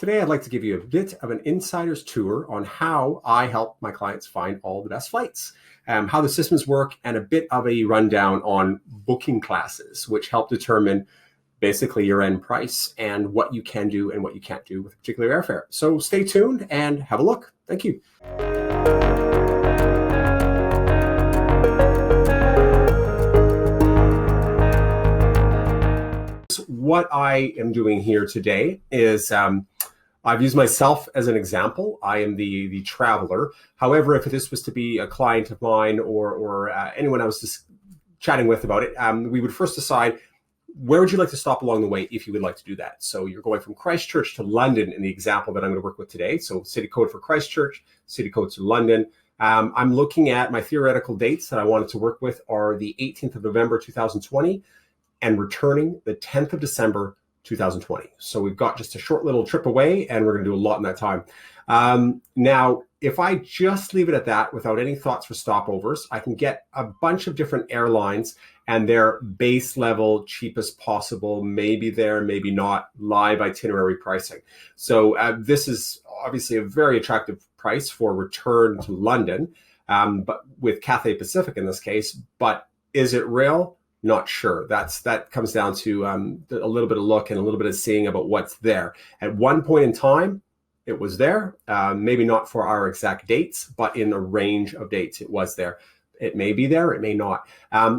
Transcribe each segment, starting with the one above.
Today, I'd like to give you a bit of an insider's tour on how I help my clients find all the best flights, how the systems work, and a bit of a rundown on booking classes, which help determine basically your end price and what you can do and what you can't do with a particular airfare. So stay tuned and have a look. Thank you. What I am doing here today is I've used myself as an example. I am the traveler. However, if this was to be a client of mine or anyone I was just chatting with about it, we would first decide where would you like to stop along the way if you would like to do that. So you're going from Christchurch to London in the example that I'm going to work with today. So city code for Christchurch, city code to London. I'm looking at my theoretical dates that I wanted to work with are the 18th of November 2020 and returning the 10th of December 2020. So we've got just a short little trip away and we're going to do a lot in that time. Now, if I just leave it at that without any thoughts for stopovers, I can get a bunch of different airlines and their base level, cheapest possible, maybe there, maybe not, live itinerary pricing. So this is obviously a very attractive price for return to London, but with Cathay Pacific in this case. But is it real? Not sure. That comes down to a little bit of look and a little bit of seeing about what's there. At one point in time, it was there. Maybe not for our exact dates, but in a range of dates, it was there. It may be there, it may not.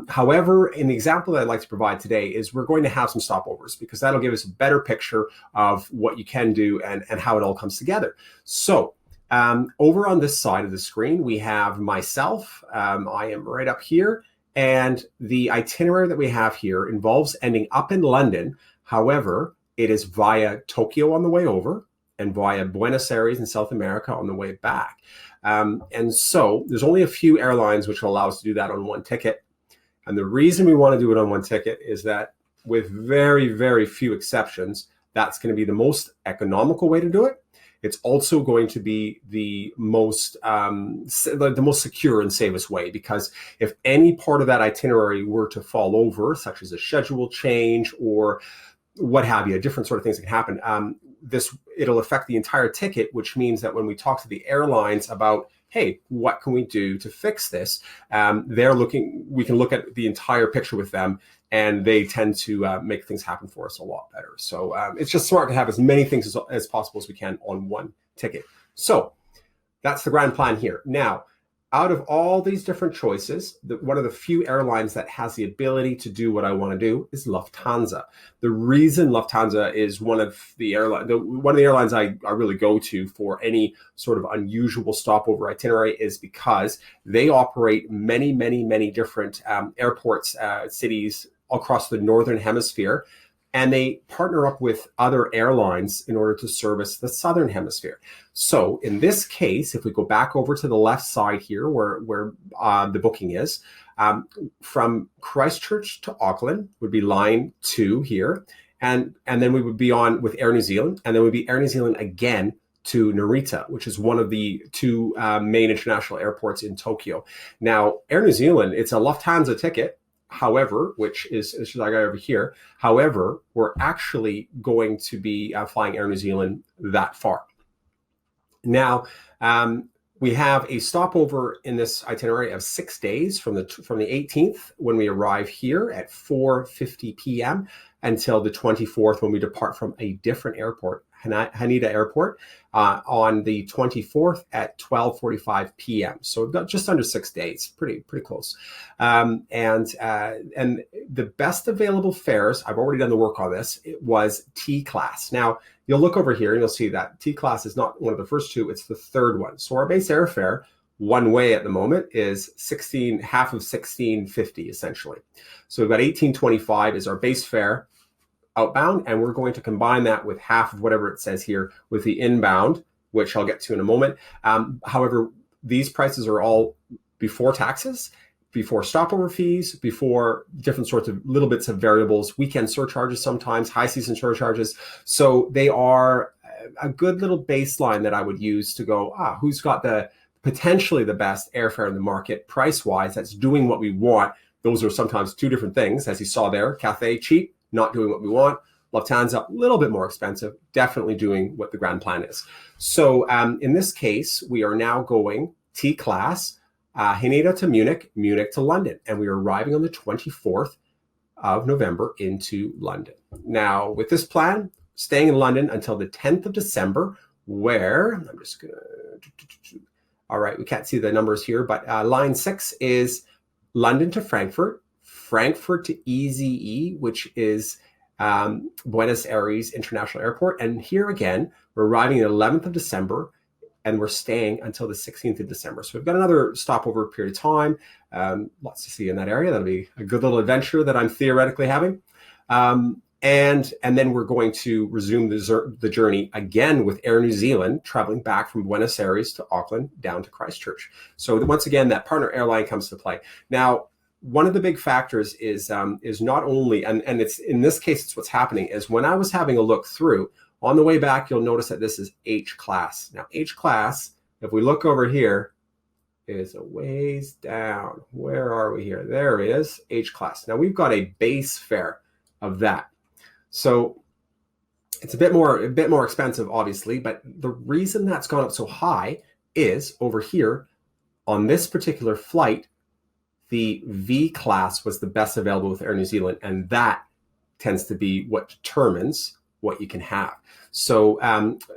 However, in the example that I'd like to provide today is we're going to have some stopovers because that'll give us a better picture of what you can do and how it all comes together. So over on this side of the screen, we have myself. I am right up here. And the itinerary that we have here involves ending up in London. However, it is via Tokyo on the way over and via Buenos Aires in South America on the way back. And so there's only a few airlines which will allow us to do that on one ticket. And the reason we want to do it on one ticket is that with very, very few exceptions, that's going to be the most economical way to do it. It's also going to be the most secure and safest way, because if any part of that itinerary were to fall over, such as a schedule change or what have you, different sort of things that can happen, it'll affect the entire ticket, which means that when we talk to the airlines about, hey, what can we do to fix this? We can look at the entire picture with them, and they tend to make things happen for us a lot better. So it's just smart to have as many things as possible as we can on one ticket. So that's the grand plan here. Now, out of all these different choices, one of the few airlines that has the ability to do what I want to do is Lufthansa. The reason Lufthansa is one of the airlines I really go to for any sort of unusual stopover itinerary is because they operate many, many, many different airports, cities across the Northern Hemisphere. And they partner up with other airlines in order to service the Southern Hemisphere. So in this case, if we go back over to the left side here where the booking is, from Christchurch to Auckland would be line 2 here. And then we would be on with Air New Zealand. And then we'd be Air New Zealand again to Narita, which is one of the two main international airports in Tokyo. Now, Air New Zealand, it's a Lufthansa ticket. However, which is like over here. However, we're actually going to be flying Air New Zealand that far. Now, we have a stopover in this itinerary of 6 days from the 18th when we arrive here at 4:50 p.m. until the 24th when we depart from a different airport, Haneda Airport, on the 24th at 12:45 p.m. So we've got just under 6 days, pretty close. And the best available fares, I've already done the work on this, it was T class. Now, you'll look over here and you'll see that T class is not one of the first two, it's the third one. So our base airfare, one way at the moment, is half of 1650 essentially. So we've got 1825 is our base fare outbound, and we're going to combine that with half of whatever it says here with the inbound, which I'll get to in a moment. However, these prices are all before taxes, before stopover fees, before different sorts of little bits of variables, weekend surcharges sometimes, high season surcharges. So they are a good little baseline that I would use to go, who's got potentially the best airfare in the market price-wise that's doing what we want. Those are sometimes two different things, as you saw there. Cathay cheap, not doing what we want. Lufthansa, a little bit more expensive, definitely doing what the grand plan is. So in this case, we are now going T-class, Haneda to Munich, Munich to London, and we are arriving on the 24th of November into London. Now, with this plan, staying in London until the 10th of December, where I'm just going to, all right, we can't see the numbers here, but line 6 is London to Frankfurt, Frankfurt to EZE, which is Buenos Aires International Airport. And here again, we're arriving the 11th of December, and we're staying until the 16th of December. So we've got another stopover period of time. Lots to see in that area. That'll be a good little adventure that I'm theoretically having. And then we're going to resume the journey again with Air New Zealand, traveling back from Buenos Aires to Auckland down to Christchurch. So once again, that partner airline comes to play. Now, one of the big factors is not only, and it's in this case, it's what's happening, is when I was having a look through, on the way back, you'll notice that this is H class. Now, H class, if we look over here, is a ways down. Where are we here? There it is, H class. Now, we've got a base fare of that. So it's a bit more expensive, obviously, but the reason that's gone up so high is over here on this particular flight, the V class was the best available with Air New Zealand, and that tends to be what determines what you can have. So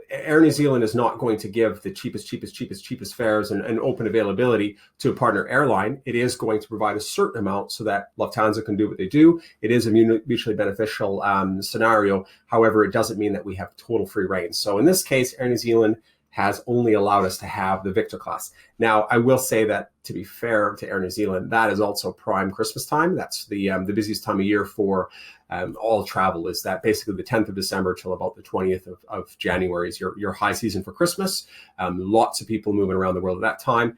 Air New Zealand is not going to give the cheapest fares and open availability to a partner airline. It is going to provide a certain amount so that Lufthansa can do what they do. It is a mutually beneficial scenario. However, it doesn't mean that we have total free reign. So in this case, Air New Zealand has only allowed us to have the Victor class. Now, I will say that, to be fair to Air New Zealand, that is also prime Christmas time. That's the busiest time of year for all travel, is that basically the 10th of December till about the 20th of January is your high season for Christmas. Lots of people moving around the world at that time.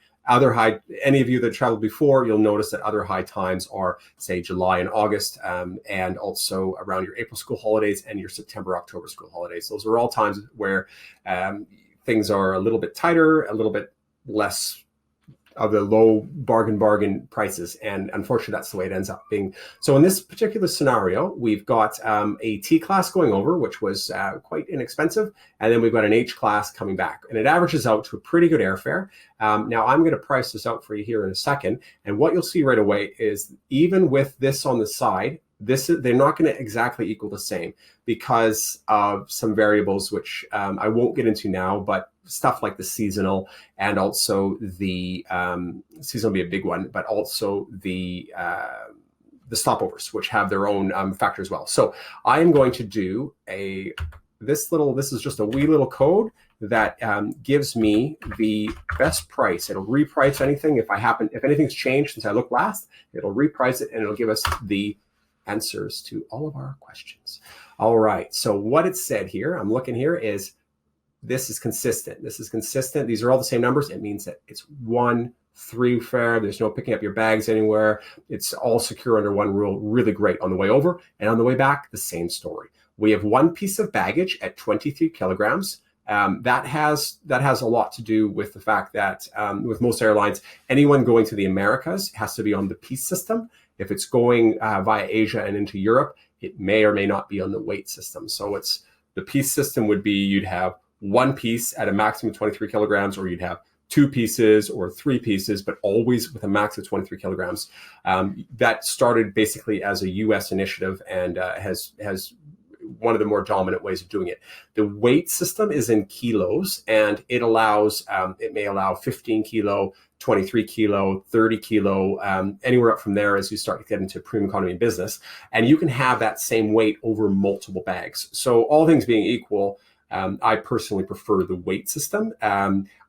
Any of you that traveled before, you'll notice that other high times are, say, July and August, and also around your April school holidays and your September, October school holidays. Those are all times where things are a little bit tighter, a little bit less of the low bargain prices. And unfortunately, that's the way it ends up being. So in this particular scenario, we've got a T class going over, which was quite inexpensive. And then we've got an H class coming back. And it averages out to a pretty good airfare. Now, I'm going to price this out for you here in a second. And what you'll see right away is even with this on the side, they're not going to exactly equal the same because of some variables, which I won't get into now, but stuff like the seasonal, and also the seasonal will be a big one, but also the stopovers, which have their own factor as well. So I am going to do this is just a wee little code that gives me the best price. It'll reprice anything. If anything's changed since I looked last, it'll reprice it and it'll give us the answers to all of our questions. All right, so what it said here, I'm looking here, is this is consistent. This is consistent. These are all the same numbers. It means that it's 1-3 fare. There's no picking up your bags anywhere. It's all secure under one rule. Really great on the way over. And on the way back, the same story. We have one piece of baggage at 23 kilograms. That has a lot to do with the fact that with most airlines, anyone going to the Americas has to be on the piece system. If it's going via Asia and into Europe, it may or may not be on the weight system. So it's the piece system would be you'd have one piece at a maximum of 23 kilograms, or you'd have two pieces or three pieces, but always with a max of 23 kilograms. That started basically as a US initiative and has one of the more dominant ways of doing it. The weight system is in kilos, and it may allow 15 kilo, 23 kilo, 30 kilo, anywhere up from there as you start to get into premium economy and business. And you can have that same weight over multiple bags. So all things being equal, I personally prefer the weight system,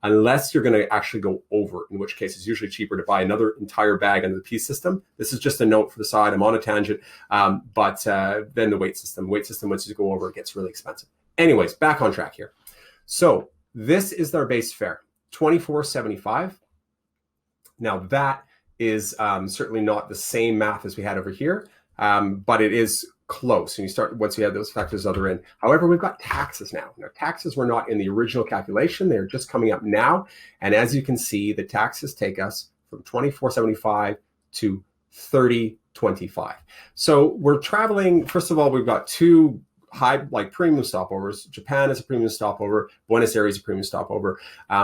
unless you're going to actually go over, in which case it's usually cheaper to buy another entire bag under the piece system. This is just a note for the side. I'm on a tangent, but then the weight system, once you go over, it gets really expensive. Anyways, back on track here. So this is their base fare, $24.75. Now that is certainly not the same math as we had over here, but it is close. And once you have those factors other in. However, we've got taxes now. Now, taxes were not in the original calculation. They're just coming up now. And as you can see, the taxes take us from $24.75 to $30.25. So we're traveling, first of all, we've got two high, like premium stopovers. Japan is a premium stopover. Buenos Aires is a premium stopover.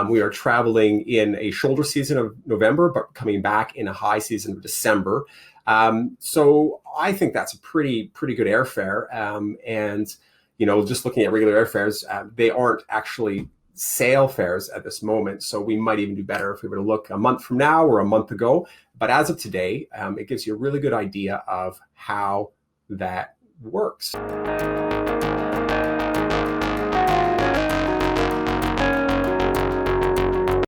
We are traveling in a shoulder season of November, but coming back in a high season of December. So I think that's a pretty good airfare. And just looking at regular airfares, they aren't actually sale fares at this moment. So we might even do better if we were to look a month from now or a month ago. But as of today, it gives you a really good idea of how that works.